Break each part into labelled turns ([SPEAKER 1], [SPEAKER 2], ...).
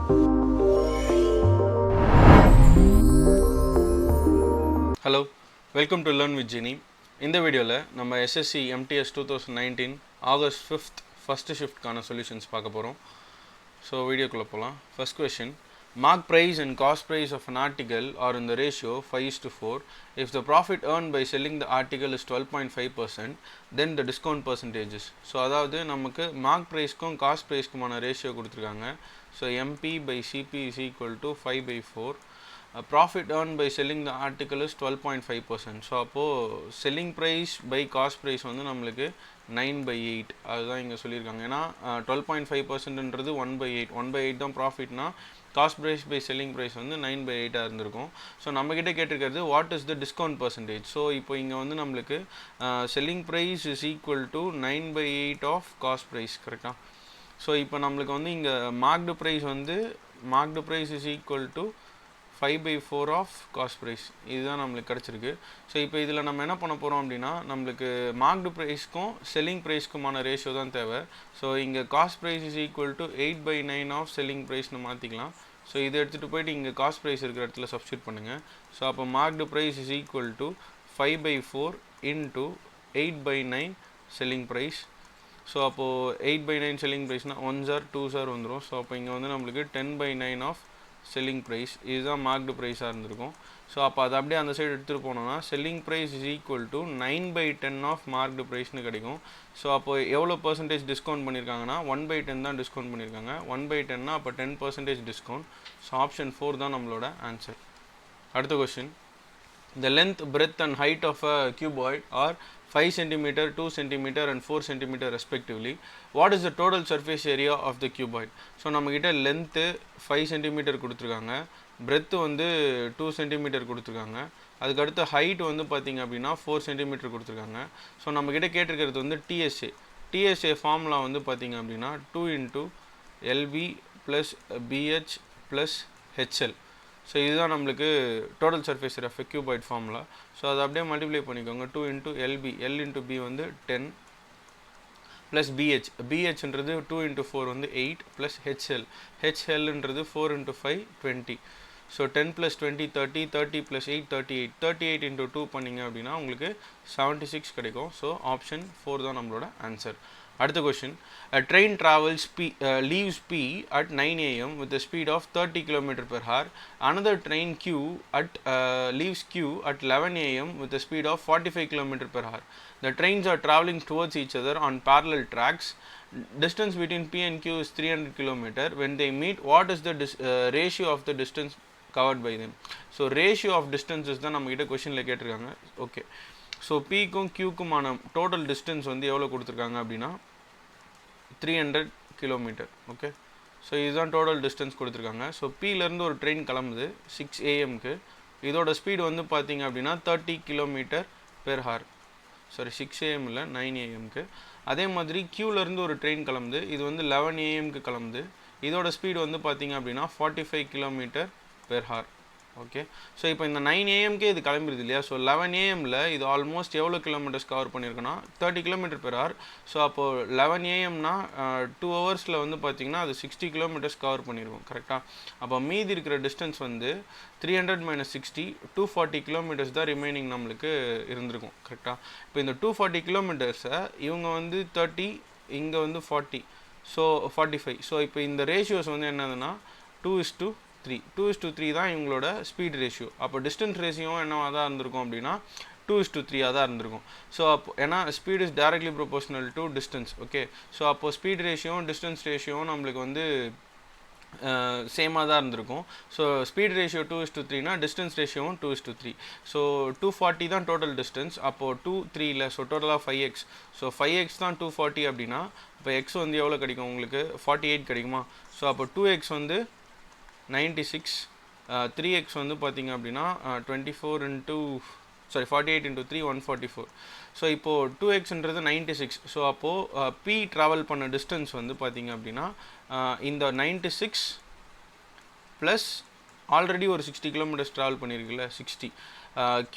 [SPEAKER 1] Hello, welcome to Learn with Genie. இந்த வீடியோவில் நம்ம SSC MTS 2019 August 5th first shift கான solutions பார்க்க போகிறோம். ஸோ வீடியோக்குள்ளே போகலாம். First question, mark price and cost price of an article are in the ratio 5:4. If the profit earned by selling the article is 12.5%, then the discount percentages. So அதாவது நமக்கு mark ப்ரைஸ்க்கும் cost ப்ரைஸ்க்குமான ratio கொடுத்துருக்காங்க. So MP by CP is equal to 5/4. Profit earned by selling the article is 12.5%. So அப்போது selling price by cost price வந்து நம்மளுக்கு 9/8 அதுதான் இங்கே சொல்லியிருக்காங்க. ஏன்னா 12.5%ன்றது 1/8 1/8 தான் ப்ராஃபிட்னா cost price by selling price வந்து 9/8 இருந்திருக்கும். ஸோ நம்மக்கிட்ட கேட்டிருக்கிறது what is the discount percentage. So இப்போ இங்கே வந்து நம்மளுக்கு selling price is equal to 9/8 of cost price, கரெக்டாக? ஸோ இப்போ நம்மளுக்கு வந்து இங்கே marked price is equal to 5/4 of cost price, இதுதான் நம்மளுக்கு கிடச்சிருக்கு. ஸோ இப்போ இதில் நம்ம என்ன பண்ண போகிறோம் அப்படின்னா, நம்மளுக்கு மார்க்டு ப்ரைஸ்க்கும் செல்லிங் ப்ரைஸ்க்குமான ரேஷியோ தான் தேவை. ஸோ இங்கே cost price is equal to 8/9 of selling ப்ரைஸ்னு மாற்றிக்கலாம். ஸோ இதை எடுத்துகிட்டு போயிட்டு இங்கே காஸ்ட் ப்ரைஸ் இருக்கிற இடத்துல சப்ஸ்டியூட் பண்ணுங்கள். ஸோ அப்போ marked price is equal to 5/4 into 8/9 selling price. So அப்போது 8/9 செல்லிங் ப்ரைஸ்னால் 1s 2s வந்துடும். ஸோ அப்போ இங்கே வந்து நம்மளுக்கு 10/9 ஆஃப் செல்லிங் ப்ரைஸ், இதுதான் மார்க்டு ப்ரைஸாக இருந்திருக்கும். ஸோ அப்போ அதை அப்படியே அந்த சைடு எடுத்துகிட்டு போனோம்னா selling price is equal to 9/10 of marked ப்ரைஸ்னு கிடைக்கும். ஸோ அப்போ எவ்வளோ பர்சன்டேஜ் டிஸ்கவுண்ட் பண்ணியிருக்காங்கன்னா 1/10 தான் டிஸ்கவுண்ட் பண்ணியிருக்காங்க. 1/10னா அப்போ 10% டிஸ்கவுண்ட். ஸோ ஆப்ஷன் 4 தான் நம்மளோட ஆன்சர். அடுத்த question, the length, breadth and height of a cuboid are 5 cm, 2 cm and 4 cm respectively. What is the total surface area of the cuboid? So நம்மக்கிட்ட length 5 cm கொடுத்துருக்காங்க, breadth வந்து 2 cm கொடுத்துருக்காங்க, அதுக்கடுத்து height வந்து பார்த்திங்க அப்படின்னா 4 cm கொடுத்துருக்காங்க. So நம்மக்கிட்ட கேட்டிருக்கிறது வந்து டிஎஸ்ஏ ஃபார்முலா வந்து பார்த்திங்க அப்படின்னா 2 × LB + BH + HL. ஸோ இதுதான் நம்மளுக்கு total surface area of cuboid formula. So அதை அப்படியே மல்டிப்ளை பண்ணிக்கோங்க. 2 × LB, L × B வந்து 10 ப்ளஸ் BHன்றது 2 × 4 வந்து 8 ப்ளஸ் HLன்றது 4 × 5 20. ஸோ 10 + 20 30, 30 + 8 38, 38 × 2 பண்ணிங்க அப்படின்னா உங்களுக்கு 76 கிடைக்கும். ஸோ ஆப்ஷன் 4 தான் நம்மளோட ஆன்சர். அடுத்த question, a train leaves P at 9 a.m. with a speed of 30 km/h. Another train leaves Q at 11 a.m. with a speed of 45 km/h. The trains are traveling towards each other on parallel tracks. Distance between P and Q is 300 km. When they meet, what is the ratio of the distance covered by them? So ratio of distances தான் நம்ம கிட்ட கொஸ்டினில் கேட்டிருக்காங்க. Okay, so பிக்கும் கியூக்குமான total distance வந்து எவ்வளோ கொடுத்துருக்காங்க அப்படின்னா 300 km. ஓகே, ஸோ இதுதான் டோட்டல் டிஸ்டன்ஸ் கொடுத்துருக்காங்க. ஸோ பியிலேருந்து ஒரு ட்ரெயின் கிளம்புது 6 AM-க்கு. இதோட ஸ்பீடு வந்து பார்த்திங்க அப்படின்னா 30 km/h. சாரி, 6 AM இல்லை, 9 AM-க்கு. அதே மாதிரி கியூலேருந்து ஒரு ட்ரெயின் கிளம்புது, இது வந்து 11 AM-க்கு கிளம்புது. இதோட ஸ்பீடு வந்து பார்த்திங்க அப்படின்னா 45 km/h. ஓகே, ஸோ இப்போ இந்த 9 AM-கே இது கிளம்பிடுது இல்லையா? ஸோ 11 AM-ல இது ஆல்மோஸ்ட் எவ்வளோ கிலோமீட்டர்ஸ் கவர் பண்ணியிருக்குன்னா 30 km/h. ஸோ அப்போது 11 AM-னா 2 ஹவர்ஸில் வந்து பார்த்திங்கன்னா அது 60 km கவர் பண்ணியிருக்கும், கரெக்டாக? அப்போ மீதி இருக்கிற டிஸ்டன்ஸ் வந்து 300 - 60 240 km தான் ரிமைனிங் நம்மளுக்கு இருந்திருக்கும், கரெக்டாக? இப்போ இந்த 240 km இவங்க வந்து 30, இங்கே வந்து 40, ஸோ 45. ஸோ இப்போ இந்த ரேஷியோஸ் வந்து என்னதுன்னா 2:3 தான் இவங்களோட ஸ்பீட் ரேஷியோ. அப்போ டிஸ்டன்ஸ் ரேஷியோவும் என்னவாக தான் இருந்திருக்கும் அப்படின்னா 2:3 தான் இருந்திருக்கும். ஸோ அப்போ ஏன்னா speed is directly proportional to distance. Okay, so அப்போ ஸ்பீட் ரேஷியோவும் டிஸ்டன்ஸ் ரேஷியோவும் நம்மளுக்கு வந்து சேமாக தான் இருந்திருக்கும். ஸோ ஸ்பீட் ரேஷியோ 2:3னா டிஸ்டன்ஸ் ரேஷியோவும் 2:3. ஸோ 240 தான் டோட்டல் டிஸ்டன்ஸ். அப்போது 2 3 இல்லை, ஸோ டோட்டலாக 5x. ஸோ 5x தான் 240 அப்படின்னா இப்போ எக்ஸ் வந்து எவ்வளோ கிடைக்கும் உங்களுக்கு? 48 கிடைக்குமா? ஸோ அப்போ 2x வந்து 96, 3x வந்து பார்த்திங்க அப்படின்னா 48 × 3 144. ஸோ இப்போது 2xன்றது 96. ஸோ அப்போது P ட்ராவல் பண்ண டிஸ்டன்ஸ் வந்து பார்த்திங்க அப்படின்னா இந்த 96 ப்ளஸ் ஆல்ரெடி ஒரு 60 km ட்ராவல் பண்ணியிருக்குல்ல 60,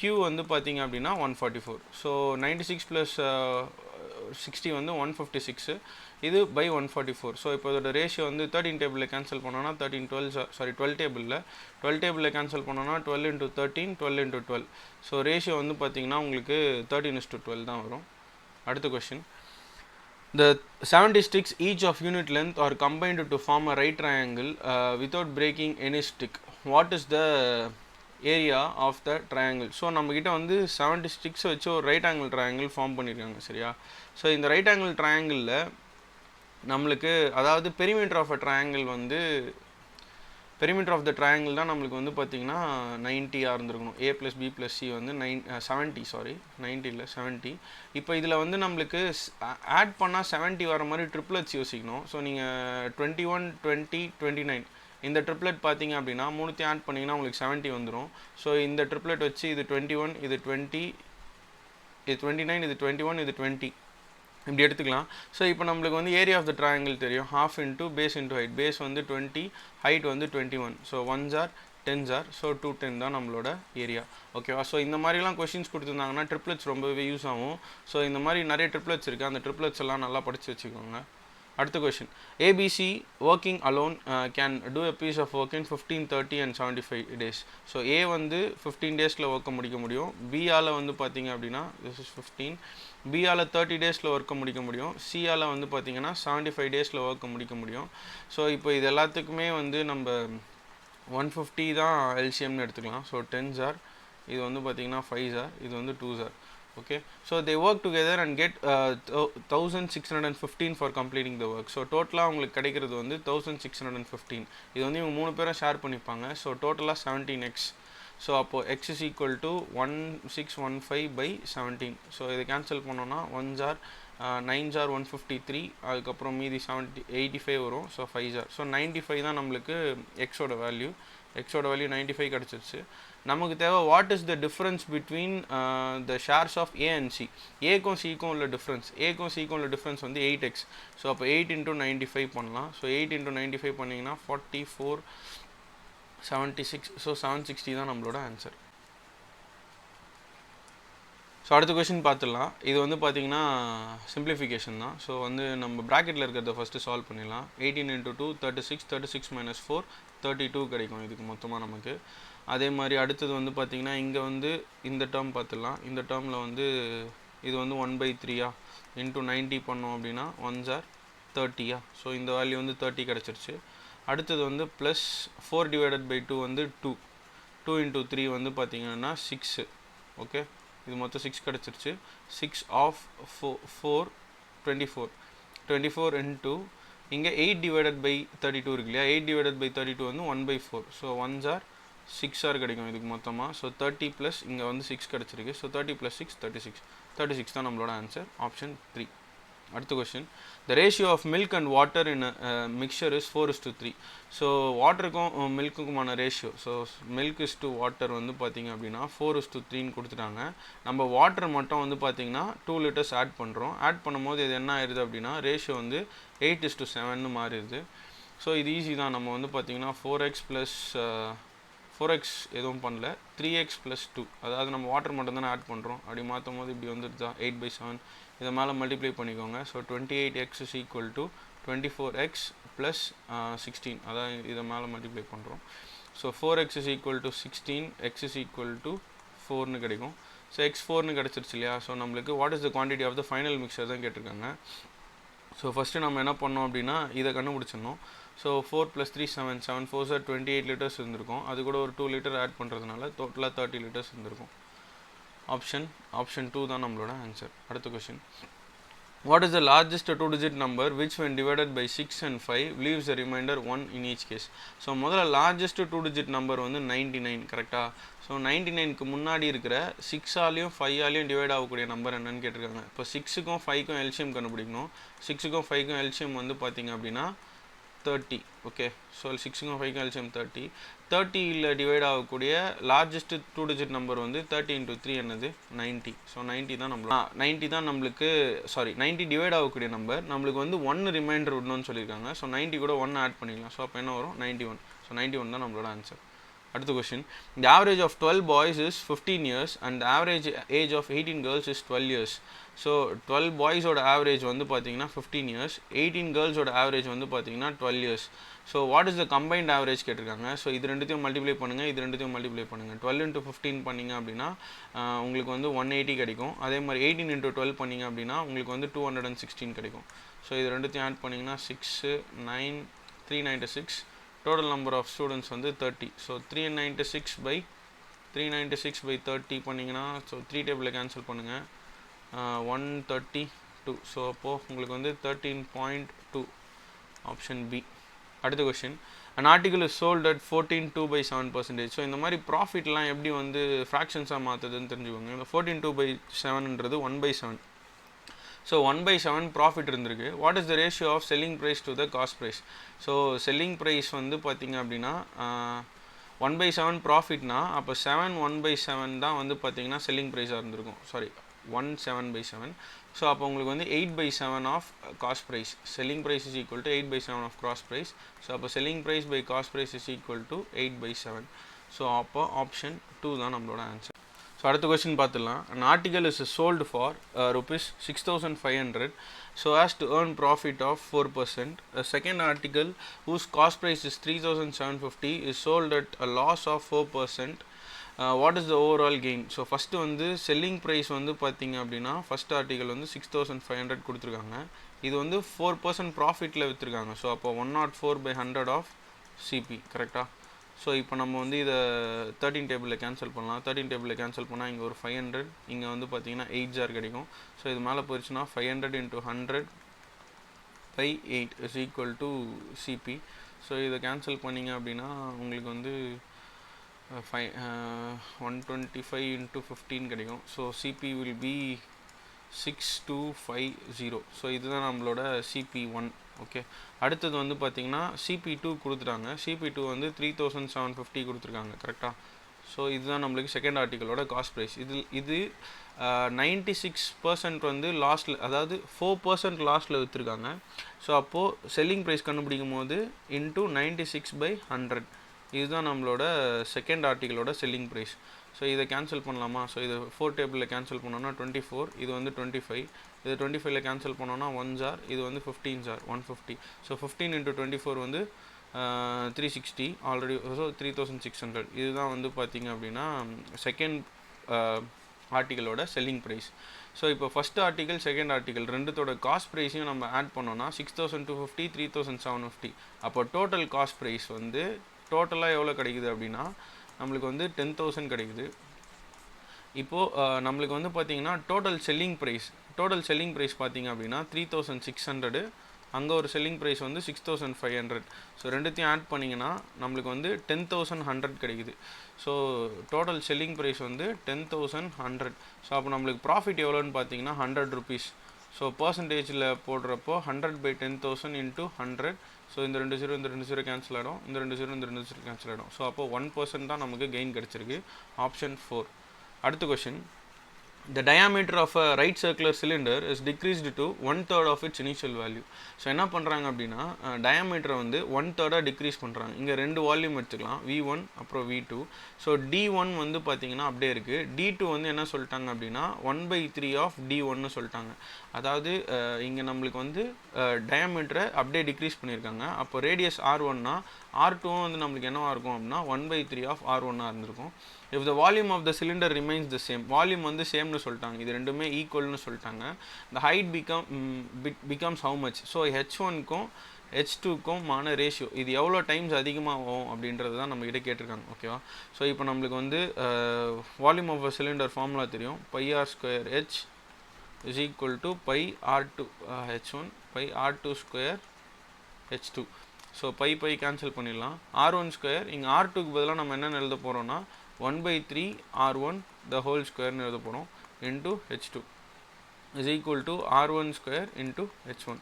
[SPEAKER 1] Q வந்து பார்த்திங்க அப்படின்னா 144. ஸோ 96 + 60 வந்து 156. இது பை 144. ஸோ இப்போ இதோட ரேஷியோ வந்து 13 டேபிளில் கேன்சல் பண்ணோன்னா 12 டேபிளில் கேன்சல் பண்ணோன்னா 12 into 13 12 into 12. ஸோ ரேஷியோ வந்து பார்த்தீங்கன்னா உங்களுக்கு 13:12 தான் வரும். அடுத்த question, the 70 sticks each of unit length are combined to form a right triangle without breaking any stick. What is the area of the triangle? So நம்மக்கிட்ட வந்து 70 sticks வச்சு ஒரு ரைட் ஆங்கிள் ட்ரையாங்கிள் ஃபார்ம் பண்ணியிருக்காங்க சரியா. So இந்த right angle ட்ரையாங்கிளில் நம்மளுக்கு அதாவது perimeter of a triangle வந்து பெரிமீட்டர் ஆஃப் த ட்ரையாங்கிள் தான் நம்மளுக்கு வந்து பார்த்திங்கன்னா 90 இருந்திருக்கணும். A + B + C வந்து 90 இல்லை 70. இப்போ இதில் வந்து நம்மளுக்கு ஆட் பண்ணால் 70 வர மாதிரி ட்ரிப்ளெட்ஸ் யோசிக்கணும். ஸோ நீங்கள் 21 20 29 இந்த ட்ரிப்ளெட் பார்த்தீங்க அப்படின்னா மூணுத்தையும் ஆட் பண்ணிங்கன்னா உங்களுக்கு 70 வந்துடும். ஸோ இந்த ட்ரிப்ளெட் வச்சு இது 21 இது 20 இது 29 இது 21 இது 20 இப்படி எடுத்துக்கலாம். ஸோ இப்போ நம்மளுக்கு வந்து ஏரியா ஆஃப் த ட்ரையாங்கிள் தெரியும், half into base into height. Base வந்து 20, ஹைட் வந்து 21. So 1s are 10s are, so 210 தான் நம்மளோட ஏரியா. ஓகேவா. ஸோ இந்த மாதிரிலாம் கொஷின்ஸ் கொடுத்துருந்தாங்கன்னா ட்ரிப்ளெட்ஸ் ரொம்பவே யூஸ் ஆகும். ஸோ இந்த மாதிரி நிறைய ட்ரிப்ளெட்ஸ் இருக்குது, அந்த ட்ரிப்ளெட்ஸ் எல்லாம் நல்லா படித்து வச்சுக்கோங்க. அடுத்த question, A B C working alone can do a piece of work in 15, 30 and 75 days. So A வந்து 15 டேஸில் ஒர்க்கை முடிக்க முடியும். பிஆல் வந்து பார்த்தீங்க அப்படின்னா திஸ் இஸ் 15, பிஆல் 30 டேஸில் ஒர்க்கை முடிக்க முடியும். சிஆல் வந்து பார்த்தீங்கன்னா 75 டேஸில் ஒர்க்கை முடிக்க முடியும். ஸோ இப்போ இது எல்லாத்துக்குமே வந்து நம்ம 150 தான் எல்சிஎம்னு எடுத்துக்கலாம். ஸோ 10s are, இது வந்து பார்த்தீங்கன்னா 5s are, இது வந்து 2s are. Okay, so they work together and get 1615 for completing the work. So டோட்டலாக உங்களுக்கு கிடைக்கிறது வந்து 1615. இது வந்து இவங்க 3 பேரும் ஷேர் பண்ணிப்பாங்க. ஸோ டோட்டலாக 17x. ஸோ அப்போது x is equal to 1615/17. So இதை கேன்சல் பண்ணோன்னா 1s are 9s are 153, அதுக்கப்புறம் மீதி 85 வரும். ஸோ 5s are, ஸோ 95 தான் நம்மளுக்கு எக்ஸோட வேல்யூ. 95 கிடச்சிருச்சு. நமக்கு தேவை what is the difference between the shares of A and C. ஏக்கும் சிக்கும் உள்ள டிஃப்ரென்ஸ், ஏக்கும் சிக்கும் உள்ள டிஃப்ரென்ஸ் வந்து 8x. ஸோ அப்போ 8 into 95 பண்ணலாம். ஸோ 8 into 95 பண்ணிங்கன்னா 44 76. ஸோ 760 தான் நம்மளோட ஆன்சர். ஸோ அடுத்த கொஷின் பார்த்துடலாம். இது வந்து பார்த்திங்கன்னா சிம்பிளிஃபிகேஷன் தான். ஸோ வந்து நம்ம ப்ராக்கெட்டில் இருக்கிறத ஃபஸ்ட்டு சால்வ் பண்ணிடலாம். 18 into 2 36, 36 - 4 32 கிடைக்கும் இதுக்கு மொத்தமாக நமக்கு. அதே மாதிரி அடுத்தது வந்து பார்த்திங்கன்னா இங்கே வந்து இந்த டேர்ம் பார்த்துடலாம். இந்த டேர்மில் வந்து இது வந்து 1/3 இன்ட்டு 90 பண்ணோம் அப்படின்னா 1s are 30. ஸோ இந்த வேல்யூ வந்து 30 கிடச்சிருச்சு. அடுத்தது வந்து ப்ளஸ் 4/2 வந்து 2 into 3 வந்து பார்த்திங்கன்னா 6. ஓகே, இது மொத்தம் 6 கிடச்சிருச்சு. 6 of 4 24 into இங்கே 8/32 இருக்கு இல்லையா. 8/32 வந்து 1/4. ஸோ 1s are 6 கிடைக்கும் இதுக்கு மொத்தமாக. ஸோ 30 ப்ளஸ் இங்கே வந்து 6 கிடச்சிருக்கு. ஸோ 30 + 6 36 தான் நம்மளோட ஆன்சர், ஆப்ஷன் 3. அடுத்த question, the ratio of milk and water in mixture is 4:3. So வாட்டருக்கும் மில்க்குக்குமான ratio, so milk is to water வந்து பார்த்திங்க அப்படின்னா 4:3 கொடுத்துட்டாங்க. நம்ம வாட்டர் மட்டும் வந்து பார்த்திங்கன்னா 2 liters ஆட் பண்ணுறோம். ஆட் பண்ணும்போது இது என்ன ஆயிடுது அப்படின்னா ரேஷியோ வந்து 8:7 மாறிடுது. ஸோ இது ஈஸி தான். நம்ம வந்து பார்த்திங்கன்னா 4x எதுவும் பண்ணல, 3x + 2, அதாவது நம்ம வாட்டர் மட்டும் தானே ஆட் பண்ணுறோம். அப்படி மாற்றும் போது இப்படி வந்துடுதா 8/7. இதை மேலே மல்டிப்ளை பண்ணிக்கோங்க. So 28x is equal to 24x + 16, அதாவது இதை மேலே மல்டிப்ளை பண்ணுறோம். So 4x is equal to 16, x is equal to 4ன்னு கிடைக்கும். ஸோ x 4ன்னு கிடச்சிருச்சு இல்லையா. ஸோ நம்மளுக்கு what is the quantity of the final mixture தான் கேட்டிருக்காங்க. ஸோ ஃபஸ்ட்டு நம்ம என்ன பண்ணோம் அப்படின்னா இதை கண்டுபிடிச்சிடணும். ஸோ 4 + 3 7, 7 4s are 28 liters இருந்திருக்கும். அது கூட ஒரு 2 liter ஆட் பண்ணுறதுனால டோட்டலாக 30 liters இருந்திருக்கும். ஆப்ஷன் 2 தான் நம்மளோட ஆன்சர். அடுத்த question, what is the largest 2-digit number which when divided by 6 and 5 leaves a remainder 1 in each case. So முதல்ல லார்ஜஸ்ட் 2-digit நம்பர் வந்து 99, கரெக்டாக. ஸோ 99க்கு முன்னாடி இருக்கிற 6ஆலையும் 5ஆலையும் டிவைட் ஆகக்கூடிய நம்பர் என்னன்னு கேட்டிருக்காங்க. இப்போ 6க்கும் 5க்கும் எல்சிஎம் கண்டுபிடிக்கணும். 6க்கும் 5க்கும் எல்சிஎம் வந்து பார்த்திங்க அப்படின்னா 30. ஓகே, ஸோ 6க்கும் 5க்கும் எல்சிஎம் 30. 30ல் டிவைட் ஆகக்கூடிய லார்ஜஸ்ட் 2-digit நம்பர் வந்து 30 into 3 என்னது 90. ஸோ 90 தான் நம்மளுக்கு 90 டிவைட் ஆகக்கூடிய நம்பர். நம்மளுக்கு வந்து 1 ரிமைண்டர் விடணும்னு சொல்லியிருக்காங்க. ஸோ 90 கூட 1 ஆட் பண்ணிக்கலாம். ஸோ அப்போ என்ன வரும் 91. ஸோ 91 தான் நம்மளோட ஆன்சர். அடுத்த question, the average of 12 boys is 15 years and the average age of 18 girls is 12 years. So 12 பாய்ஸோட ஆவரேஜ் வந்து பார்த்தீங்கன்னா 15 இயர்ஸ், 18 கேர்ள்ஸோட ஆவரேஜ் வந்து பார்த்தீங்கன்னா 12 years. So what is the combined average கேட்டிருக்காங்க. ஸோ இது ரெண்டுத்தையும் மல்டிப்ளை பண்ணுங்கள், இது ரெண்டுத்தையும் மல்டிப்ளை பண்ணுங்கள். 12 into 15 பண்ணிங்க அப்படின்னா உங்களுக்கு வந்து 180 கிடைக்கும். அதே மாதிரி 18 into 12 பண்ணிங்க அப்படின்னா உங்களுக்கு வந்து 216 கிடைக்கும். ஸோ இது ரெண்டுத்தையும் ஆட் பண்ணிங்கன்னா 6 9 396. டோட்டல் நம்பர் ஆஃப் ஸ்டூடெண்ட்ஸ் வந்து 30. ஸோ 396 by 30 பண்ணிங்கன்னா ஸோ 3 டேபிளில் கேன்சல் பண்ணுங்கள், 132. ஸோ அப்போது உங்களுக்கு வந்து 13.2 ஆப்ஷன் பி. அடுத்த question, an article is sold at 14.2/7%. So இந்த மாதிரி ப்ராஃபிட்லாம் எப்படி வந்து ஃப்ராக்ஷன்ஸாக மாற்றுதுன்னு தெரிஞ்சுக்கோங்க. இந்த 14.2/7ன்றது 1/7. ஸோ 1/7 ப்ராஃபிட் இருந்திருக்கு. What is the ratio of selling price to the cost price. So selling price வந்து பார்த்திங்க அப்படின்னா 1/7 ப்ராஃபிட்னா அப்போ 7 1/7 தான் வந்து பார்த்திங்கன்னா செல்லிங் ப்ரைஸாக இருந்திருக்கும். சாரி 1 7/7. ஸோ அப்போ உங்களுக்கு வந்து 8/7 of cost price. Selling price is equal to 8/7 of cost price. So அப்போ selling price by cost price is equal to 8/7. So அப்போ ஆப்ஷன் 2 தான் நம்மளோட ஆன்சர். ஸோ அடுத்த கொஸ்டின் பார்த்துடலாம். an article is sold for rupees 6,500 so as to earn profit of 4%. A second article whose cost price is 3,750 is sold at a loss of 4%. What is the overall gain. So first வந்து selling price வந்து பார்த்திங்க அப்படின்னா first article வந்து 6,500 கொடுத்துருக்காங்க. இது வந்து 4% ப்ராஃபிட்டில் விற்றுருக்காங்க. So அப்போ 104/100 of CP கரெக்டாக. ஸோ இப்போ நம்ம வந்து இதை 13 டேபிளில் கேன்சல் பண்ணலாம். 13 டேபிளில் கேன்சல் பண்ணால் இங்கே ஒரு 500, இங்கே வந்து பார்த்தீங்கன்னா 8 ஜார் கிடைக்கும். ஸோ இது மேலே போயிடுச்சுன்னா 500 into 100/8 is equal to CP. So இதை கேன்சல் பண்ணிங்க அப்படின்னா உங்களுக்கு வந்து 125 into 15 கிடைக்கும். So CP will be 6250. ஸோ இதுதான் நம்மளோட CP1. ஓகே, அடுத்தது வந்து பார்த்திங்கன்னா CP2 கொடுத்துட்டாங்க. CP2 வந்து 3,750 கொடுத்துருக்காங்க கரெக்டாக. ஸோ இதுதான் நம்மளுக்கு செகண்ட் ஆர்டிக்கலோட காஸ்ட் ப்ரைஸ். இது 96% வந்து லாஸ்ட்டில், அதாவது 4% லாஸ்ட்டில் விற்றுருக்காங்க. ஸோ அப்போது செல்லிங் ப்ரைஸ் கண்டுபிடிக்கும் போது இன்ட்டு 96/100 இதுதான் நம்மளோட செகண்ட் ஆர்டிக்கலோட செல்லிங் ப்ரைஸ். ஸோ இதை கேன்சல் பண்ணலாமா. ஸோ இது 4 டேபிளில் கேன்சல் பண்ணோன்னா 24, இது வந்து 25. இது 25ல் கேன்சல் பண்ணோன்னா 1 ஜார், இது வந்து 15 ஜார் 150. ஸோ 15 into 24 வந்து 360 ஆல்ரெடி. ஸோ 3,600. இதுதான் வந்து பார்த்திங்க அப்படின்னா செகண்ட் ஆர்டிக்கலோட செல்லிங் ப்ரைஸ். ஸோ இப்போ ஃபஸ்ட் ஆர்டிக்கல் செகண்ட் ஆர்டிக்கல் ரெண்டுத்தோட காஸ்ட் ப்ரைஸையும் நம்ம ஆட் பண்ணோன்னா 6,250 3,750. அப்போ டோட்டல் காஸ்ட் ப்ரைஸ் வந்து டோட்டலாக எவ்வளோ கிடைக்குது அப்படின்னா நம்மளுக்கு வந்து 10,000 கிடைக்குது. இப்போது நம்மளுக்கு வந்து பார்த்திங்கன்னா டோட்டல் செல்லிங் ப்ரைஸ் பார்த்திங்க அப்படின்னா 3,600. அங்கே ஒரு செல்லிங் ப்ரைஸ் வந்து 6,500. ஸோ ரெண்டுத்தையும் ஆட் பண்ணிங்கன்னா நம்மளுக்கு வந்து 10,100 கிடைக்குது. ஸோ டோட்டல் செல்லிங் ப்ரைஸ் வந்து 10,100. ஸோ அப்போ நம்மளுக்கு ப்ராஃபிட் எவ்வளோன்னு பார்த்தீங்கன்னா 100 rupees. ஸோ பர்சன்டேஜில் போடுறப்போ 100/10,000 into 100. ஸோ இந்த 2 0 கேன்சல் ஆகிடும், இந்த 2 0 கேன்சல் ஆகிடும். ஸோ அப்போ 1% தான் நமக்கு கெயின் கிடச்சிருக்கு. ஆப்ஷன் 4. அடுத்த question, the diameter of a right circular cylinder is decreased to 1/3 of its initial value. So என்ன பண்ணுறாங்க அப்படின்னா டயாமீட்டரை வந்து 1/3 டிக்ரீஸ் பண்ணுறாங்க. இங்கே 2 வால்யூம் எடுத்துக்கலாம், V1 அப்புறம் V2. ஸோ D1 வந்து பார்த்தீங்கன்னா அப்படியே இருக்குது. D2 வந்து என்ன சொல்லிட்டாங்க அப்படின்னா 1/3 ஆஃப் D1ன்னு சொல்லிட்டாங்க. அதாவது இங்கே நம்மளுக்கு வந்து டயாமீட்டரை அப்படியே டிக்ரீஸ் பண்ணியிருக்காங்க. அப்போ ரேடியஸ் R1னா R2 வந்து நம்மளுக்கு என்னவாக இருக்கும் அப்படின்னா 1/3 ஆஃப் R1ஆக இருந்திருக்கும். if the volume of the cylinder remains the same, volume வந்து சேம்னு சொல்லிட்டாங்க, இது ரெண்டுமே ஈக்குவல்னு சொல்லிட்டாங்க. the height becomes how much. So H1க்கும் H2க்கும் மான ரேஷியோ இது எவ்வளோ டைம்ஸ் அதிகமாகும் அப்படின்றது தான் நம்ம கிட்ட கேட்டிருக்காங்க. ஓகேவா. ஸோ இப்போ நம்மளுக்கு வந்து volume of a cylinder formula தெரியும், πr²h is equal to πr2 H1 πr2² H2. So pi cancel பண்ணிடலாம். R1² இங்கே R2க்கு பதிலாக நம்ம என்னென்னு எழுத போகிறோம்னா 1/3 R1 the whole squareன்னு எழுத போகிறோம் into H2 is equal to R1² into H1.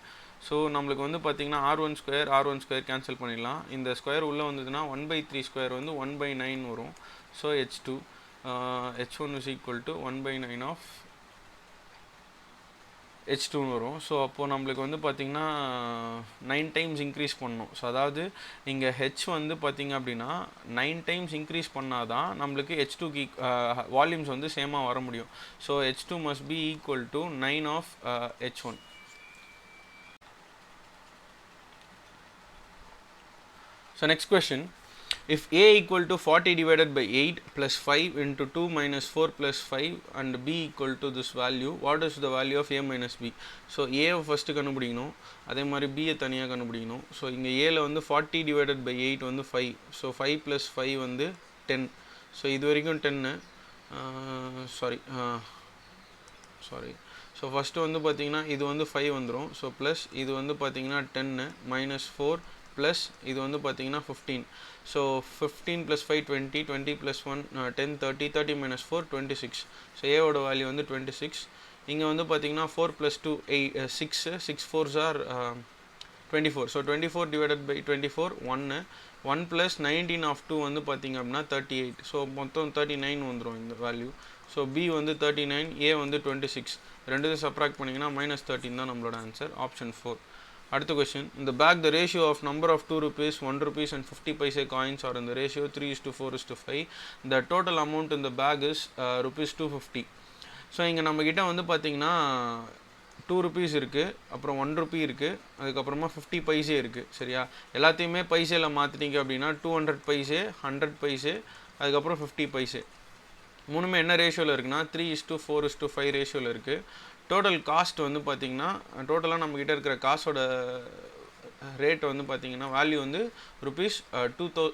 [SPEAKER 1] So நம்மளுக்கு வந்து பார்த்திங்கன்னா R1² கேன்சல் பண்ணிடலாம். இந்த ஸ்கொயர் உள்ளே வந்ததுன்னா 1/3² வந்து 1/9 வரும். So H2 H1 is equal to 1/9 of h2ன்னு வரும். ஸோ அப்போது நம்மளுக்கு வந்து பார்த்திங்கன்னா 9 டைம்ஸ் இன்க்ரீஸ் பண்ணணும். ஸோ அதாவது இங்கே h வந்து பார்த்திங்க அப்படின்னா 9 டைம்ஸ் இன்க்ரீஸ் பண்ணால் தான் நம்மளுக்கு h2க்கு வால்யூம்ஸ் வந்து சேமாக வர முடியும். So h2 must be equal to 9 of h1. So next question, if a equal to 40 divided by 8 plus 5 into 2 minus 4 plus 5 and b equal to this value, what is the value of a minus b? So a first கண்டுபிடிக்கணும், அதே மாதிரி b தனியாக கண்டுபிடிக்கணும். So இங்கே ஏல வந்து 40 divided by 8 வந்து 5, so 5 plus 5 வந்து 10. ஸோ இது வரைக்கும் 10 சாரி ஸோ ஃபஸ்ட்டு வந்து பார்த்திங்கன்னா இது வந்து 5 வந்துடும். ஸோ ப்ளஸ் இது வந்து பார்த்திங்கன்னா 10 மைனஸ் 4 ப்ளஸ் இது வந்து பார்த்திங்கன்னா 15. So 15 + 5 20, 20 + 1 10, 30, 30 minus 4 26. ஸோ ஏவோட வேல்யூ வந்து 26. இங்கே வந்து பார்த்திங்கன்னா 4 + 2 8 6, 6 4s are 24. So 24 divided by 24 1 1 + 19 of 2 வந்து பார்த்திங்க அப்படின்னா 38. ஸோ மொத்தம் 39 வந்துடும் இந்த வேல்யூ. ஸோ பி வந்து 39, ஏ வந்து 26. ரெண்டு சப்ராக்ட் பண்ணிங்கன்னா -13 தான் நம்மளோட ஆன்சர், ஆப்ஷன் 4. அடுத்த கொஸ்டின், இந்த bag the ratio of number of 2 rupees, 1 rupees and 50 paise coins are in the ratio 3:4:5. The total amount in the bag is rupees 250. So இங்கே நம்மக்கிட்ட வந்து பார்த்திங்கன்னா 2 rupees இருக்குது, அப்புறம் 1 rupee இருக்குது, அதுக்கப்புறமா 50 paise இருக்குது. சரியா, எல்லாத்தையுமே பைசேல மாற்றிட்டீங்க அப்படின்னா 200 paise, 100 paise, அதுக்கப்புறம் 50 paise. மூணுமே என்ன ரேஷியோவில் இருக்குன்னா 3:4:5 ரேஷியோவில் இருக்குது. டோட்டல் காஸ்ட் வந்து பார்த்திங்கன்னா டோட்டலாக நம்மக்கிட்ட இருக்கிற காசோட ரேட் வந்து பார்த்திங்கன்னா வேல்யூ வந்து rupees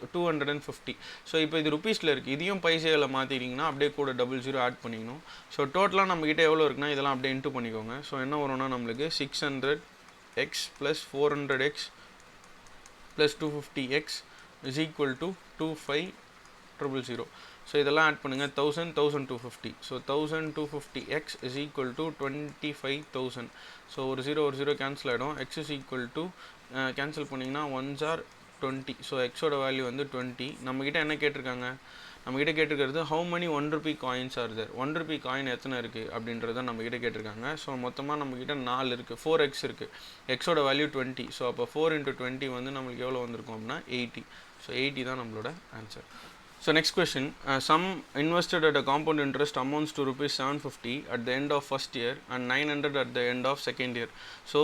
[SPEAKER 1] 250. ஸோ இப்போ இது ருப்பீஸில் இருக்குது, இதையும் பைசேவில் மாற்றிட்டிங்கன்னா அப்படியே கூட 00 ஆட் பண்ணிக்கணும். ஸோ டோட்டலாக நம்மக்கிட்ட எவ்வளோ இருக்குன்னா இதெல்லாம் அப்படியே இன்ட்டு பண்ணிக்கோங்க. ஸோ என்ன வரும்னா நம்மளுக்கு 600x + 400x + 250x is equal to 25,000. So இதெல்லாம் ஆட் பண்ணுங்கள், 1000, 1250. So 1250x is equal to 25,000. So ஒரு 0 கேன்சல் ஆகிடும். x is equal to cancel பண்ணிங்கன்னா 1s are 20. ஸோ எக்ஸோட வேல்யூ வந்து 20. நம்மக்கிட்ட என்ன கேட்டிருக்காங்க, நம்மக்கிட்ட கேட்டிருக்கிறது how many 1 rupee coins are there, 1 rupee coin எத்தனை இருக்குது அப்படின்றத நம்மக்கிட்ட கேட்டிருக்காங்க. ஸோ மொத்தமாக நம்மக்கிட்ட 4 இருக்குது, 4x இருக்குது, எக்ஸோட வேல்யூ 20. ஸோ அப்போ 4 × 20 வந்து நம்மளுக்கு எவ்வளோ வந்திருக்கும் அப்படின்னா 80. ஸோ 80 தான் நம்மளோட answer. So next question, sum invested at a compound interest amounts to rupees 750 at the end of first year and 900 at the end of second year. So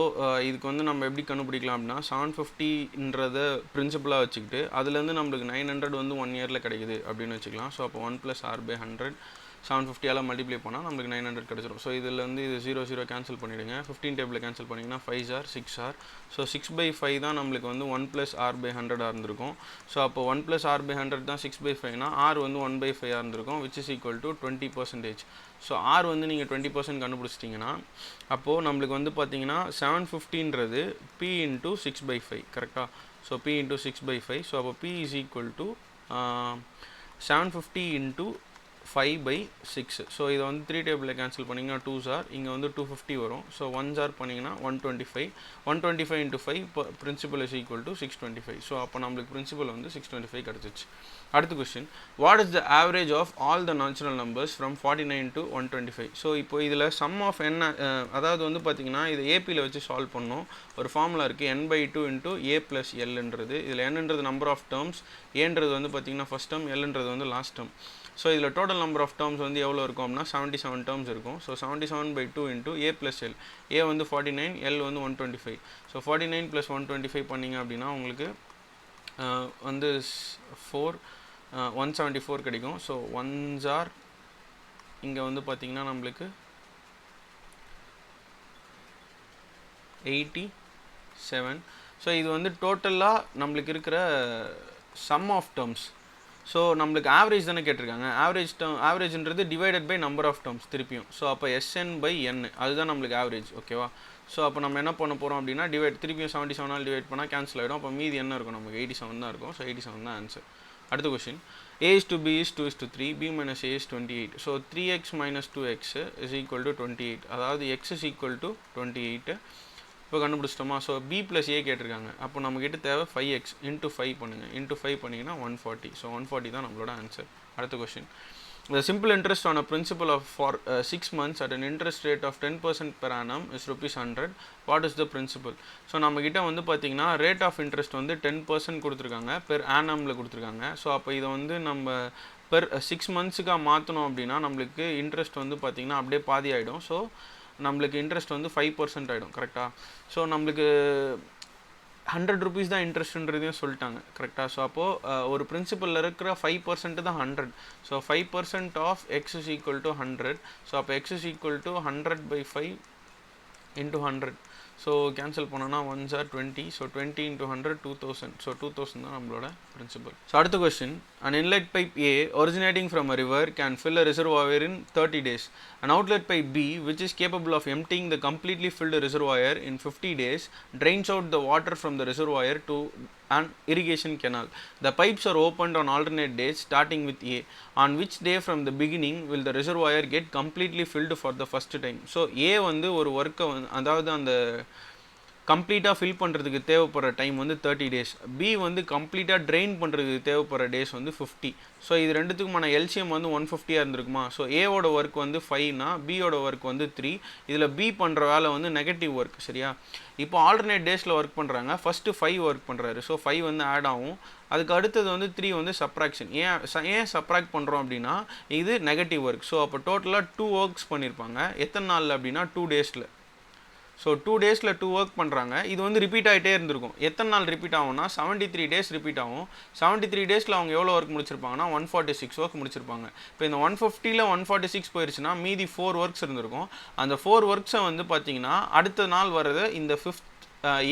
[SPEAKER 1] இதுக்கு வந்து நம்ம எப்படி கண்டுபிடிக்கலாம் அப்படின்னா 750ன்றத பிரின்சிபலாக வச்சுக்கிட்டு அதுலேருந்து நம்மளுக்கு 900 வந்து 1 இயரில் கிடைக்குது அப்படின்னு வச்சுக்கலாம். ஸோ அப்போ 1 + r/100 750 மல்டிப்ளை பண்ணால் நம்மளுக்கு 900 கிடச்சிரும். ஸோ இதில் வந்து இது 0 கேன்சல் பண்ணிவிடுங்க, 15 டேபிளில் கேன்சல் பண்ணிங்கன்னா 5s are 6r. ஸோ 6/5 தான் நம்மளுக்கு வந்து 1 + r/100 இருந்திருக்கும். ஸோ அப்போ 1 + r/100 தான் 6/5னா r வந்து 1/5 இருந்திருக்கும், which is equal to 20%. So r வந்து நீங்கள் 20% கண்டுபிடிச்சிட்டிங்கன்னா அப்போது நம்மளுக்கு வந்து பார்த்தீங்கன்னா 750ன்றது p × 6/5 கரெக்டாக. So p × 6/5. ஸோ அப்போ p is equal to 750 × 5/6. So இதை வந்து 3 டேபிளில் கேன்சல் பண்ணிங்கன்னா 2s are, இங்கே வந்து 250 வரும். ஸோ 1s are பண்ணிங்கன்னா 125. 125 × 5 principal is equal to 625. So அப்போ நம்மளுக்கு பிரின்சிபல் வந்து 625 கிடச்சிச்சு. அடுத்த question, what is the average of all the natural numbers from 49 to 125? So இப்போ இதில் சம் ஆஃப் என்ன, அதாவது வந்து பார்த்திங்கன்னா இதை ஏபியில் வச்சு சால்வ் பண்ணோம். ஒரு ஃபார்முலா இருக்குது, n/2 × a + l. இதில் n நம்பர் ஆஃப் டேர்ம்ஸ், ஏன்றது வந்து பார்த்திங்கன்னா ஃபஸ்ட் டேர்ம், எல்ன்றது வந்து லாஸ்ட் டேர்ம். ஸோ இதில் டோட்டல் நம்பர் ஆஃப் டேர்ம்ஸ் வந்து எவ்வளோ இருக்கும் அப்படின்னா 77 டேர்ம்ஸ் இருக்கும். So 77/2 × a + l. a வந்து 49, l வந்து 125. ஸோ 49 + 125 பண்ணிங்க அப்படின்னா உங்களுக்கு வந்து 174 கிடைக்கும். ஸோ 1s are இங்கே வந்து பார்த்திங்கன்னா நம்மளுக்கு 87. ஸோ இது வந்து டோட்டலாக நம்மளுக்கு இருக்கிற சம் ஆஃப் டேர்ம்ஸ். ஸோ நம்மளுக்கு ஆவரேஜ் தானே கேட்டிருக்காங்க, ஆவரேஜ்ன்றது divided by number of terms திருப்பியும். ஸோ அப்போ SN/n அதுதான் நம்மளுக்கு ஆவரேஜ், ஓகேவா. ஸோ அப்போ நம்ம என்ன பண்ண போகிறோம் அப்படின்னா திருப்பியும் 77 டிவைட் பண்ணால் கேன்சல் ஆகிடும். அப்போ மீதி என்ன இருக்கும், நமக்கு 87 தான் இருக்கும். ஸோ 87 தான் ஆன்சர். அடுத்த question, a is to b is 2:3, b minus a is 28. So 3x - 2x is equal to 28. அதாவது x is equal to 28. இப்போ கண்டுபிடிச்சிட்டோமா. ஸோ b + a கேட்டிருக்காங்க. அப்போ நம்மக்கிட்ட தேவை 5x × 5 பண்ணுங்கள், × 5 பண்ணிங்கன்னா 140. ஸோ 140 தான் நம்மளோட ஆன்சர். அடுத்த question, The simple interest on a principal of for 6 months at an interest rate of 10% per annum is rupees 100. What is the principal? So நம்மக்கிட்ட வந்து பார்த்திங்கன்னா ரேட் ஆஃப் இன்ட்ரெஸ்ட் வந்து 10% கொடுத்துருக்காங்க பெர் ஆனமில் கொடுத்துருக்காங்க. ஸோ அப்போ இதை வந்து நம்ம பெர் 6 மந்த்ஸுக்காக மாற்றணும் அப்படின்னா நம்மளுக்கு இன்ட்ரெஸ்ட் வந்து பார்த்திங்கன்னா அப்படியே பாதி ஆகிடும். ஸோ நம்மளுக்கு இன்ட்ரெஸ்ட் வந்து 5% ஆகிடும். கரெக்டாக? ஸோ நம்மளுக்கு 100 rupees தான் இன்ட்ரெஸ்ட்ன்றதையும் சொல்லிட்டாங்க. கரெக்டாக? ஸோ அப்போது ஒரு பிரின்சிபலில் இருக்கிற 5% தான் 100. So 5% of X is equal to 100. So அப்போ X is equal to 100/5 into 100. So cancel பண்ணோன்னா 1s are 20. So 20 into 100 2000. So 2000 தான் நம்மளோட பிரின்சிபல். ஸோ அடுத்த question, an inlet pipe A originating from a river can fill a reservoir in 30 days. An outlet pipe B, which is capable of emptying the completely filled reservoir in 50 days, drains out the water from the reservoir to an irrigation canal. The pipes are opened on alternate days starting with A. On which day from the beginning will the reservoir get completely filled for the first time? So A வந்து ஒரு ஒர்க்கை அதாவது அந்த கம்ப்ளீட்டாக fill பண்ணுறதுக்கு தேவைப்படுற time வந்து 30 days. B வந்து கம்ப்ளீட்டாக ட்ரெயின் பண்ணுறதுக்கு தேவைப்படுற டேஸ் வந்து 50. ஸோ இது ரெண்டுத்துக்குமான எல்சிஎம் வந்து 150 இருந்திருக்குமா? ஸோ ஏவோட ஒர்க் வந்து 5னா பியோட ஒர்க் வந்து 3. இதில் பி பண்ணுற வேலை வந்து நெகட்டிவ் ஒர்க். சரியா? இப்போ ஆல்டர்னேட் டேஸில் ஒர்க் பண்ணுறாங்க. ஃபஸ்ட்டு 5 ஒர்க் பண்ணுறாரு. ஸோ 5 வந்து ஆட் ஆகும். அதுக்கு அடுத்தது வந்து 3 வந்து சப்ராக்ஷன். ஏன் சப்ராக்ட் பண்ணுறோம் அப்படின்னா இது நெகட்டிவ் ஒர்க். ஸோ அப்போ டோட்டலாக 2 ஒர்க்ஸ் பண்ணியிருப்பாங்க. எத்தனை நாளில் அப்படின்னா 2 days. ஸோ 2 days 2 ஒர்க் பண்ணுறாங்க. இது வந்து ரிப்பீட் ஆகிட்டே இருந்திருக்கும். எத்தனை நாள் ரிப்பீட் ஆகும்னா 73 days ரிப்பீட் ஆகும். 73 days அவங்க எவ்வளோ ஒர்க் முடிச்சிருப்பாங்கன்னா 146 ஒர்க் முடிச்சிருப்பாங்க. இப்போ இந்த 150ல் 146 போயிடுச்சுன்னா மீதி 4 ஒர்க்ஸ் இருந்திருக்கும். அந்த 4 ஒர்க்ஸை வந்து பார்த்தீங்கன்னா அடுத்த நாள் வர்றது இந்த 5th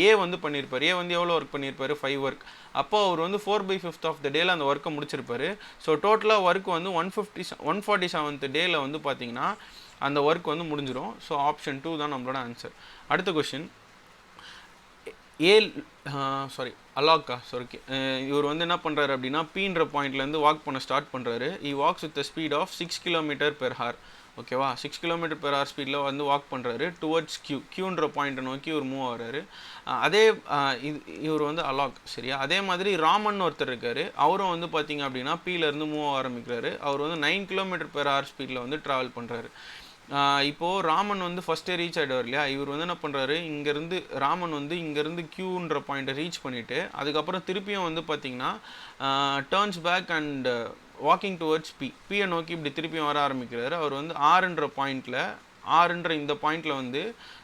[SPEAKER 1] ஏ வந்து பண்ணியிருப்பார். ஏ வந்து எவ்வளோ ஒர்க் பண்ணியிருப்பார்? 5 ஒர்க். அப்போ அவர் வந்து 4/5 ஆஃப் த டேல அந்த ஒர்க்கை முடிச்சிருப்பார். ஸோ டோட்டலாக ஒர்க் வந்து 147th டேல வந்து பார்த்தீங்கன்னா அந்த ஒர்க் வந்து முடிஞ்சிடும். ஸோ ஆப்ஷன் 2 தான் நம்மளோட ஆன்சர். அடுத்த கொஷின், இவர் வந்து என்ன பண்ணுறாரு அப்படின்னா பீன்ற பாயிண்ட்லேருந்து வாக் பண்ண ஸ்டார்ட் பண்ணுறாரு. Walks with the speed of 6 km/h. ஓகேவா? 6 km/h ஸ்பீடில் வந்து வாக் பண்ணுறாரு டுவர்ட்ஸ் கியூன்ற பாயிண்ட்டை நோக்கி இவர் மூவ் ஆகிறாரு. அதே இவர் வந்து அலாக். சரியா? அதே மாதிரி ராமன் ஒருத்தர் இருக்கார். அவரும் வந்து பார்த்திங்க அப்படின்னா பீலேருந்து மூவ் ஆரம்பிக்கிறாரு. அவர் வந்து 9 km/h ஸ்பீடில் வந்து ட்ராவல் பண்ணுறாரு. இப்போது ராமன் வந்து ஃபஸ்ட்டே ரீச் ஆகிடுவார் இல்லையா? இவர் வந்து என்ன பண்ணுறாரு, ராமன் வந்து இங்கேருந்து கியூன்ற பாயிண்ட்டை ரீச் பண்ணிவிட்டு அதுக்கப்புறம் திருப்பியும் வந்து பார்த்திங்கன்னா turns back and walking towards பியை நோக்கி இப்படி திருப்பியும் வர ஆரம்பிக்கிறாரு. அவர் வந்து ஆறுன்ற இந்த பாயிண்டில் வந்து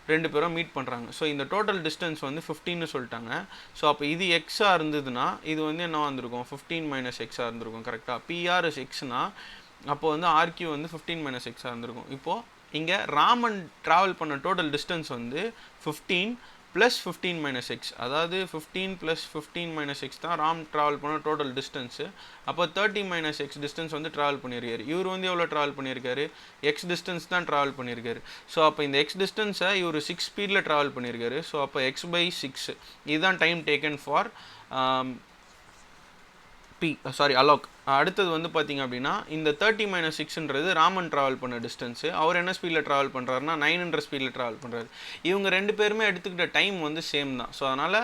[SPEAKER 1] 2 பேரும் மீட் பண்ணுறாங்க. ஸோ இந்த டோட்டல் டிஸ்டன்ஸ் வந்து 15ன்னு சொல்லிட்டாங்க. ஸோ அப்போ இது எக்ஸாக இருந்ததுன்னா இது வந்து என்ன வந்திருக்கும்? 15 - எக்ஸாக இருந்திருக்கும். கரெக்டாக? பிஆர் இஸ் எக்ஸ்னா அப்போ வந்து ஆர்கியூ வந்து 15 - எக்ஸாக இருந்திருக்கும். இப்போது இங்கே ராமன் ட்ராவல் பண்ண டோட்டல் டிஸ்டன்ஸ் வந்து 15 + 15 - எக்ஸ். அதாவது 15 + 15 - எக்ஸ் தான் ராம் ட்ராவல் பண்ண டோட்டல் டிஸ்டன்ஸு. அப்போ 30 - எக்ஸ் டிஸ்டன்ஸ் வந்து ட்ராவல் பண்ணியிருக்காரு. இவர் வந்து எவ்வளோ ட்ராவல் பண்ணியிருக்காரு? எக்ஸ் டிஸ்டன்ஸ் தான் ட்ராவல் பண்ணியிருக்காரு. ஸோ அப்போ இந்த எக்ஸ் டிஸ்டன்ஸை இவர் 6 ஸ்பீடில் ட்ராவல் பண்ணியிருக்காரு. ஸோ அப்போ x/6 இதுதான் டைம் டேக்கன் ஃபார் அலோக். அடுத்தது வந்து பார்த்திங்க அப்படின்னா இந்த 30 - 6ன்றது ராமன் ட்ராவல் பண்ண டிஸ்டன்ஸு. அவர் என்ன ஸ்பீடில் ட்ராவல் பண்ணுறாருன்னா 9ன்ற ஸ்பீடில் ட்ராவல் பண்ணுறாரு. இவங்க 2 பேருமே எடுத்துக்கிட்ட டைம் வந்து சேம் தான். ஸோ அதனால்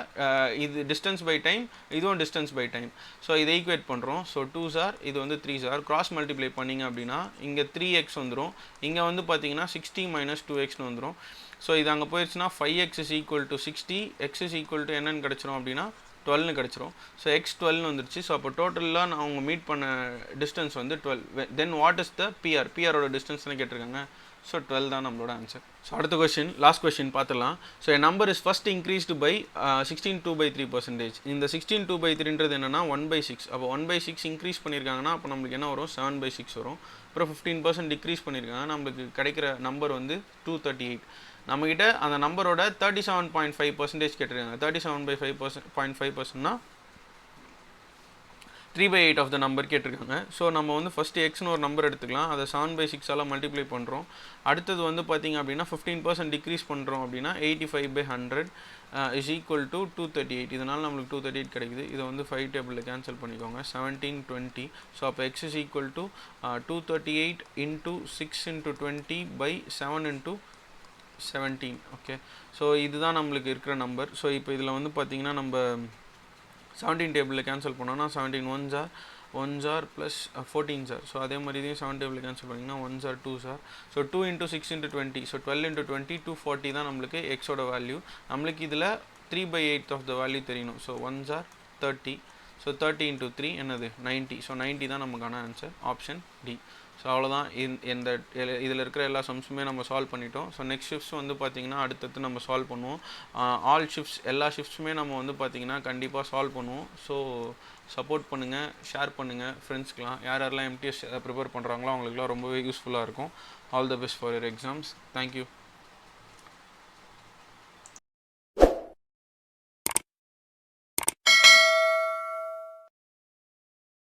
[SPEAKER 1] இது டிஸ்டன்ஸ் பை டைம், இதுவும் டிஸ்டன்ஸ் பை டைம். ஸோ இதை ஈக்குவேட் பண்ணுறோம். ஸோ 2s இது வந்து 3s கிராஸ் மல்டிப்ளை பண்ணிங்க அப்படின்னா இங்கே 3x வந்துடும். இங்கே வந்து பார்த்திங்கன்னா 60 - 2xன்னு வந்துடும். ஸோ இது அங்கே போயிடுச்சுன்னா 5x = 60, x என்னன்னு கிடச்சிரும் அப்படின்னா 12ன்னு கிடச்சிரும். ஸோ எக்ஸ் 12ன்னு வந்துருச்சு. ஸோ அப்போ டோட்டலாக அவங்க மீட் பண்ண டிஸ்டன்ஸ் வந்து 12. தென் வாட் இஸ் த பிஆரோட டிஸ்டன்ஸ்னு கேட்டிருக்காங்க. ஸோ 12 தான் நம்மளோட ஆன்சர். ஸோ அடுத்த கொஸ்டின், லாஸ்ட் கொஸ்டின் பார்த்துடலாம். So an number is first increased by 16/2/3%. இந்த 16/2/3ன்றது என்னென்னா 1/6. அப்போ 1/6 இன்க்ரீஸ் பண்ணியிருக்காங்கன்னா அப்போ நம்மளுக்கு என்ன வரும்? 7/6 வரும். அப்புறம் 15% டிக்ரீஸ் பண்ணியிருக்காங்க. நம்மளுக்கு கிடைக்கிற நம்பர் வந்து 238. நம்மக்கிட்ட அந்த நம்பரோட 37.5% கேட்டிருக்காங்க. 37/5.5%னா 3/8 ஆஃப் த நம்பர் கேட்டிருக்காங்க. ஸோ நம்ம வந்து ஃபஸ்ட்டு எக்ஸ்னு ஒரு நம்பர் எடுத்துக்கலாம். அதை 7/6 மல்டிப்ளை பண்ணுறோம். அடுத்தது வந்து பார்த்திங்க அப்படின்னா 15% டிக்ரீஸ் பண்ணுறோம் அப்படின்னா 85/100 = 238. இதனால் நம்மளுக்கு 238 கிடைக்குது. இதை வந்து 5 டேபிளில் கேன்சல் பண்ணிக்கோங்க. 17, 20. ஸோ அப்போ x = 238 × 6 × 20/7 × 17. ஓகே. ஸோ இதுதான் நம்மளுக்கு இருக்கிற நம்பர். ஸோ இப்போ இதில் வந்து பார்த்திங்கன்னா நம்ம 17 டேபிளில் கேன்சல் பண்ணோன்னா 17 1s 1s are plus 14s are. So அதே மாதிரி இதையும் 7 டேபிள் கேன்சல் பண்ணிங்கன்னா 1s are 2s are. So 2 into 6 into 20. So 12 into 20 240 தான் நம்மளுக்கு எக்ஸோட வேல்யூ. நம்மளுக்கு இதில் 3/8 ஆஃப் த வேல்யூ தெரியணும். So 1s are 30. So 30 into 3 என்னது 90. ஸோ 90 தான் நமக்கான ஆன்சர், ஆப்ஷன் டி. ஸோ அவ்வளோதான். இந்த இதில் இருக்கிற எல்லா சம்ஸுமே நம்ம சால்வ் பண்ணிட்டோம். ஸோ நெக்ஸ்ட் ஷிஃப்ட்ஸ் வந்து பார்த்திங்கன்னா அடுத்தடுத்து நம்ம சால்வ் பண்ணுவோம். ஆல் ஷிஃப்ட்ஸ் எல்லா ஷிஃப்ட்ஸுமே நம்ம வந்து பார்த்திங்கன்னா கண்டிப்பாக சால்வ் பண்ணுவோம். ஸோ சப்போர்ட் பண்ணுங்கள், ஷேர் பண்ணுங்கள் ஃப்ரெண்ட்ஸ்க்கெலாம். யாரெல்லாம் எம்டிஎஸ் ப்ரிப்பேர் பண்ணுறாங்களோ அவங்களுக்குலாம் ரொம்பவே யூஸ்ஃபுல்லாக இருக்கும். All the best for your exams. Thank you.